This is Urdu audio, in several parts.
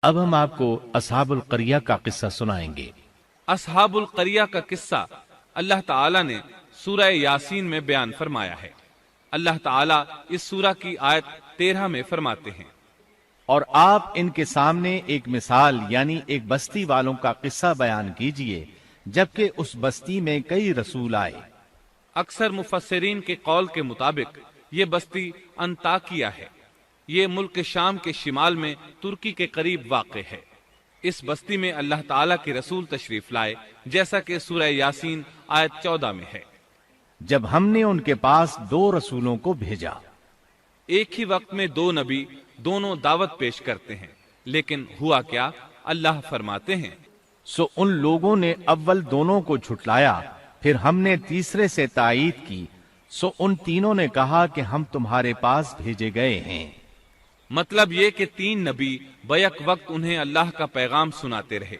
اب ہم آپ کو اصحاب القریہ کا قصہ سنائیں گے۔ اصحاب القریہ کا قصہ اللہ تعالی نے سورہ یاسین میں بیان فرمایا ہے۔ اللہ تعالی اس سورہ کی آیت 13 میں فرماتے ہیں، اور آپ ان کے سامنے ایک مثال یعنی ایک بستی والوں کا قصہ بیان کیجئے جبکہ اس بستی میں کئی رسول آئے۔ اکثر مفسرین کے قول کے مطابق یہ بستی انطاکیہ ہے۔ یہ ملک شام کے شمال میں ترکی کے قریب واقع ہے۔ اس بستی میں اللہ تعالیٰ کے رسول تشریف لائے، جیسا کہ سورہ یاسین آیت 14 میں ہے۔ جب ہم نے ان کے پاس 2 رسولوں کو بھیجا۔ ایک ہی وقت میں 2 نبی دونوں دعوت پیش کرتے ہیں، لیکن ہوا کیا؟ اللہ فرماتے ہیں، سو ان لوگوں نے اول دونوں کو جھٹلایا، پھر ہم نے تیسرے سے تائید کی، سو ان تینوں نے کہا کہ ہم تمہارے پاس بھیجے گئے ہیں۔ مطلب یہ کہ 3 نبی بیک وقت انہیں اللہ کا پیغام سناتے رہے۔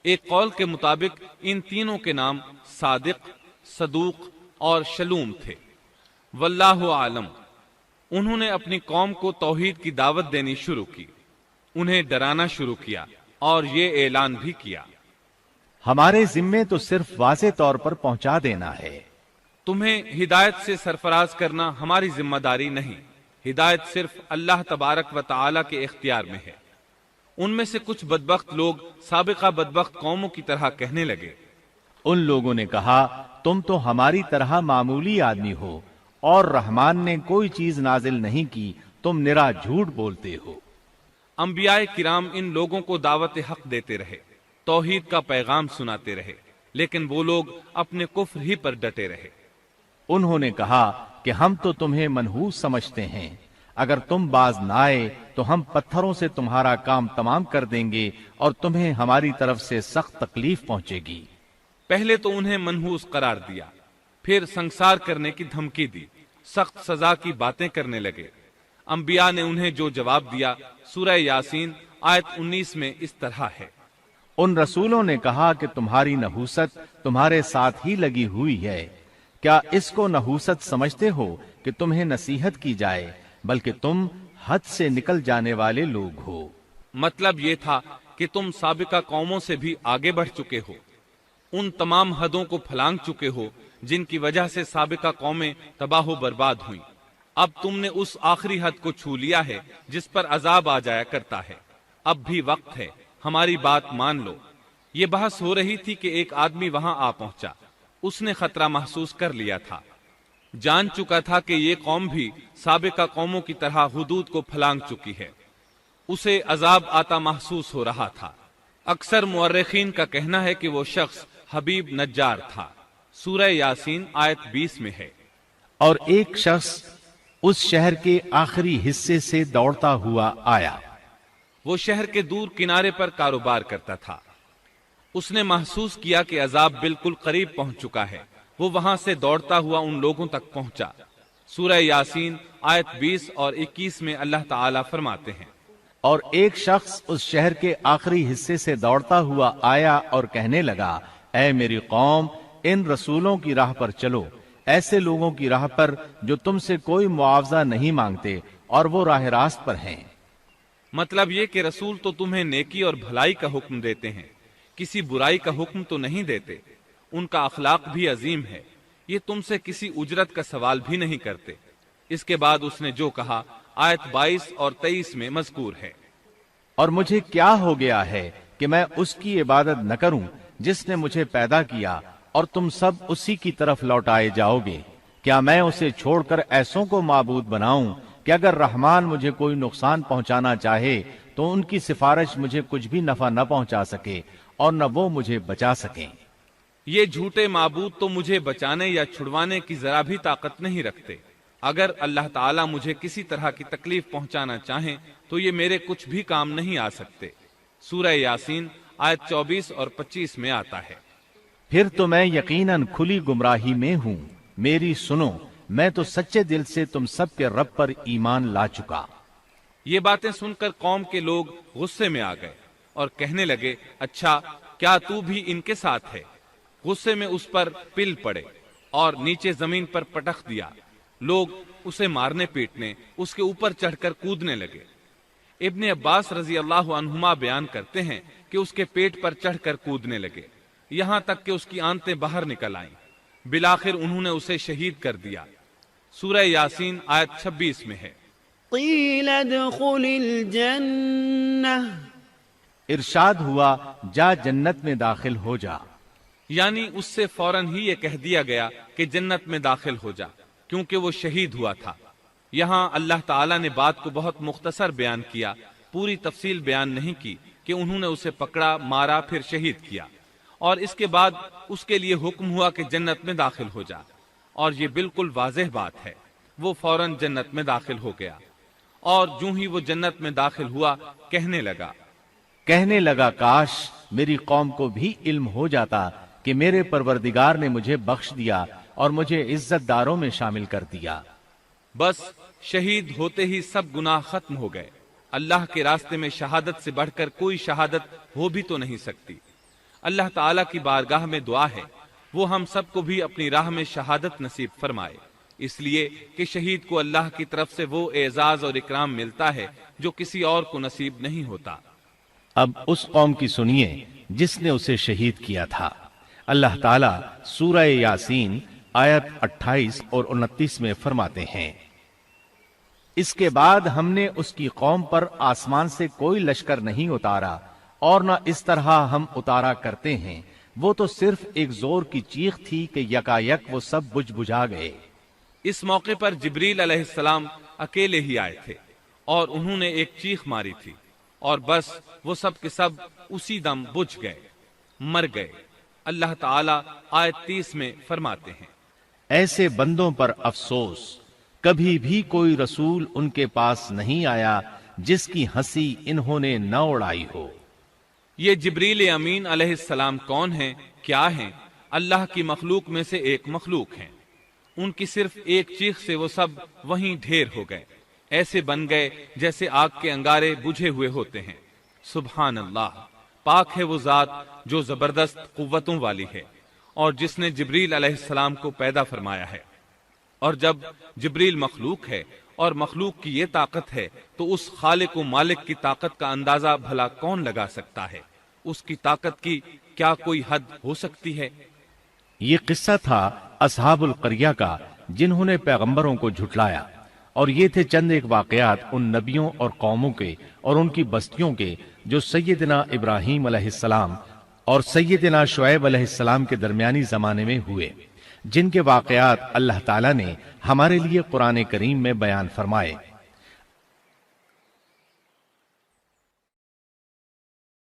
ایک قول کے مطابق ان تینوں کے نام صادق، صدوق اور شلوم تھے۔ واللہ عالم۔ انہوں نے اپنی قوم کو توحید کی دعوت دینی شروع کی، انہیں ڈرانا شروع کیا اور یہ اعلان بھی کیا، ہمارے ذمے تو صرف واضح طور پر پہنچا دینا ہے۔ تمہیں ہدایت سے سرفراز کرنا ہماری ذمہ داری نہیں، ہدایت صرف اللہ تبارک و تعالی کے اختیار میں ہے۔ ان میں سے کچھ بدبخت لوگ سابقہ بدبخت قوموں کی طرح کہنے لگے، ان لوگوں نے کہا تم تو ہماری طرح معمولی آدمی ہو اور رحمان نے کوئی چیز نازل نہیں کی، تم نرا جھوٹ بولتے ہو۔ انبیاء کرام ان لوگوں کو دعوت حق دیتے رہے، توحید کا پیغام سناتے رہے، لیکن وہ لوگ اپنے کفر ہی پر ڈٹے رہے۔ انہوں نے کہا کہ ہم تو تمہیں منحوس سمجھتے ہیں، اگر تم باز نہ آئے تو ہم پتھروں سے تمہارا کام تمام کر دیں گے اور تمہیں ہماری طرف سے سخت تکلیف پہنچے گی۔ پہلے تو انہیں منحوس قرار دیا، پھر سنسار کرنے کی دھمکی دی، سخت سزا کی باتیں کرنے لگے۔ انبیاء نے انہیں جو جواب دیا سورہ یاسین آیت 19 میں اس طرح ہے، ان رسولوں نے کہا کہ تمہاری نحوست تمہارے ساتھ ہی لگی ہوئی ہے، کیا اس کو نحوست سمجھتے ہو کہ تمہیں نصیحت کی جائے، بلکہ تم حد سے نکل جانے والے لوگ ہو۔ مطلب یہ تھا کہ تم سابقہ قوموں سے بھی آگے بڑھ چکے ہو، ان تمام حدوں کو پھلانگ چکے ہو جن کی وجہ سے سابقہ قومیں تباہ و برباد ہوئیں۔ اب تم نے اس آخری حد کو چھو لیا ہے جس پر عذاب آ جایا کرتا ہے۔ اب بھی وقت ہے، ہماری بات مان لو۔ یہ بحث ہو رہی تھی کہ ایک آدمی وہاں آ پہنچا۔ اس نے خطرہ محسوس کر لیا تھا، جان چکا تھا کہ یہ قوم بھی سابقہ قوموں کی طرح حدود کو پھلانگ چکی ہے۔ اسے عذاب آتا محسوس ہو رہا تھا۔ اکثر مورخین کا کہنا ہے کہ وہ شخص حبیب نجار تھا۔ سورہ یاسین آیت 20 میں ہے، اور ایک شخص اس شہر کے آخری حصے سے دوڑتا ہوا آیا۔ وہ شہر کے دور کنارے پر کاروبار کرتا تھا۔ اس نے محسوس کیا کہ عذاب بالکل قریب پہنچ چکا ہے۔ وہ وہاں سے دوڑتا ہوا ان لوگوں تک پہنچا۔ سورہ یاسین آیت 20 اور 21 میں اللہ تعالیٰ فرماتے ہیں، اور ایک شخص اس شہر کے آخری حصے سے دوڑتا ہوا آیا اور کہنے لگا، اے میری قوم، ان رسولوں کی راہ پر چلو، ایسے لوگوں کی راہ پر جو تم سے کوئی معاوضہ نہیں مانگتے اور وہ راہ راست پر ہیں۔ مطلب یہ کہ رسول تو تمہیں نیکی اور بھلائی کا حکم دیتے ہیں، کسی برائی کا حکم تو نہیں دیتے۔ ان کا اخلاق بھی عظیم ہے، یہ تم سے کسی اجرت کا سوال بھی نہیں کرتے۔ اس کے بعد اس نے جو کہا آیت 22 اور 23 میں مذکور ہے، اور مجھے کیا ہو گیا ہے کہ میں اس کی عبادت نہ کروں جس نے مجھے پیدا کیا، اور تم سب اسی کی طرف لوٹائے جاؤ گے۔ کیا میں اسے چھوڑ کر ایسوں کو معبود بناؤں کہ اگر رحمان مجھے کوئی نقصان پہنچانا چاہے تو ان کی سفارش مجھے کچھ بھی نفع نہ پہنچا سکے اور نہ وہ مجھے بچا سکیں۔ یہ جھوٹے معبود تو مجھے بچانے یا چھڑوانے کی ذرا بھی طاقت نہیں رکھتے۔ اگر اللہ تعالیٰ مجھے کسی طرح کی تکلیف پہنچانا چاہیں تو یہ میرے کچھ بھی کام نہیں آ سکتے۔ سورہ یاسین آیت 24 اور 25 میں آتا ہے، پھر تو میں یقیناً کھلی گمراہی میں ہوں، میری سنو، میں تو سچے دل سے تم سب کے رب پر ایمان لا چکا۔ یہ باتیں سن کر قوم کے لوگ غصے میں آ گئے اور کہنے لگے، اچھا کیا تو بھی ان کے ساتھ ہے؟ غصے میں اس پر پل پڑے اور نیچے زمین پر پٹخ دیا۔ لوگ اسے مارنے پیٹنے، اس کے اوپر چڑھ کر کودنے لگے۔ ابن عباس رضی اللہ عنہما بیان کرتے ہیں کہ اس کے پیٹ پر چڑھ کر کودنے لگے، یہاں تک کہ اس کی آنتیں باہر نکل آئیں۔ بالآخر انہوں نے اسے شہید کر دیا۔ سورہ یاسین آیت 26 میں ہے، قیل ادخل الجنہ، ارشاد ہوا جا جنت میں داخل ہو جا، یعنی اس سے فوراً ہی یہ کہہ دیا گیا کہ جنت میں داخل ہو جا، کیونکہ وہ شہید ہوا تھا۔ یہاں اللہ تعالیٰ نے بات کو بہت مختصر بیان کیا، پوری تفصیل بیان نہیں کی کہ انہوں نے اسے پکڑا، مارا، پھر شہید کیا، اور اس کے بعد اس کے لیے حکم ہوا کہ جنت میں داخل ہو جا، اور یہ بالکل واضح بات ہے۔ وہ فوراً جنت میں داخل ہو گیا، اور جو ہی وہ جنت میں داخل ہوا کہنے لگا کاش میری قوم کو بھی علم ہو جاتا کہ میرے پروردگار نے مجھے بخش دیا اور مجھے عزت داروں میں شامل کر دیا۔ بس شہید ہوتے ہی سب گناہ ختم ہو گئے۔ اللہ کے راستے میں شہادت سے بڑھ کر کوئی شہادت ہو بھی تو نہیں سکتی۔ اللہ تعالیٰ کی بارگاہ میں دعا ہے وہ ہم سب کو بھی اپنی راہ میں شہادت نصیب فرمائے، اس لیے کہ شہید کو اللہ کی طرف سے وہ اعزاز اور اکرام ملتا ہے جو کسی اور کو نصیب نہیں ہوتا۔ اب اس قوم کی سنیے جس نے اسے شہید کیا تھا۔ اللہ تعالیٰ سورہ یاسین آیت 28 اور 29 میں فرماتے ہیں، اس کے بعد ہم نے اس کی قوم پر آسمان سے کوئی لشکر نہیں اتارا اور نہ اس طرح ہم اتارا کرتے ہیں، وہ تو صرف ایک زور کی چیخ تھی کہ یکا یک وہ سب بجھ بجھا گئے۔ اس موقع پر جبریل علیہ السلام اکیلے ہی آئے تھے اور انہوں نے ایک چیخ ماری تھی، اور بس وہ سب کے سب اسی دم بجھ گئے، مر گئے۔ اللہ تعالیٰ آیت 30 میں فرماتے ہیں، ایسے بندوں پر افسوس، کبھی بھی کوئی رسول ان کے پاس نہیں آیا جس کی ہنسی انہوں نے نہ اڑائی ہو۔ یہ جبریل امین علیہ السلام کون ہیں، کیا ہیں؟ اللہ کی مخلوق میں سے ایک مخلوق ہیں۔ ان کی صرف ایک چیخ سے وہ سب وہیں ڈھیر ہو گئے، ایسے بن گئے جیسے آگ کے انگارے بجھے ہوئے ہوتے ہیں۔ سبحان اللہ، پاک ہے وہ ذات جو زبردست قوتوں والی ہے اور جس نے جبریل علیہ السلام کو پیدا فرمایا ہے۔ اور جب جبریل مخلوق ہے اور مخلوق کی یہ طاقت ہے تو اس خالق و مالک کی طاقت کا اندازہ بھلا کون لگا سکتا ہے؟ اس کی طاقت کی کیا کوئی حد ہو سکتی ہے؟ یہ قصہ تھا اصحاب القریہ کا جنہوں نے پیغمبروں کو جھٹلایا، اور یہ تھے چند ایک واقعات ان نبیوں اور قوموں کے اور ان کی بستیوں کے جو سیدنا ابراہیم علیہ السلام اور سیدنا شعیب علیہ السلام کے درمیانی زمانے میں ہوئے، جن کے واقعات اللہ تعالیٰ نے ہمارے لیے قرآن کریم میں بیان فرمائے۔